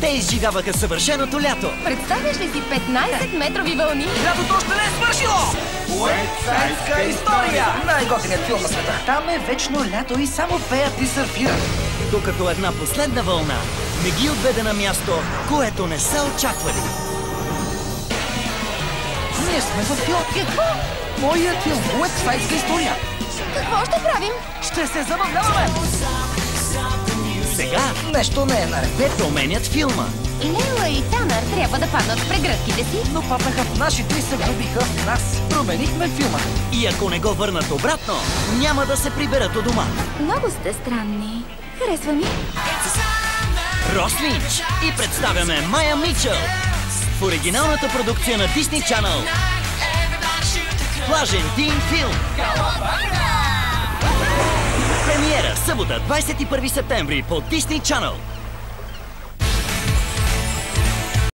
Те изживяваха съвършеното лято. Представяш ли си 15-метрови вълни? Лятото още не е свършило! Уестсайдска история! Най-готиният филм на света. Там е вечно лято и само пеят и сърфират. Докато една последна вълна не ги отведе на място, което не са очаквали. Ние сме във филм. Какво? Моят филм Уестсайдска история. Какво ще правим? Ще се забавляваме! Сега Нещо не е наред. те променят филма. Лейла и Танър трябва да паднат в прегръдките си. Но паднаха в нашите и се влюбиха в нас. Променихме филма. И ако не го върнат обратно, няма да се приберат у дома. Много сте странни. Харесва ми. Рос Линч и представяме Майя Мичъл в оригиналната продукция на Disney Channel. Плажен тим филм. Премиера събота 21 септември по Disney Channel.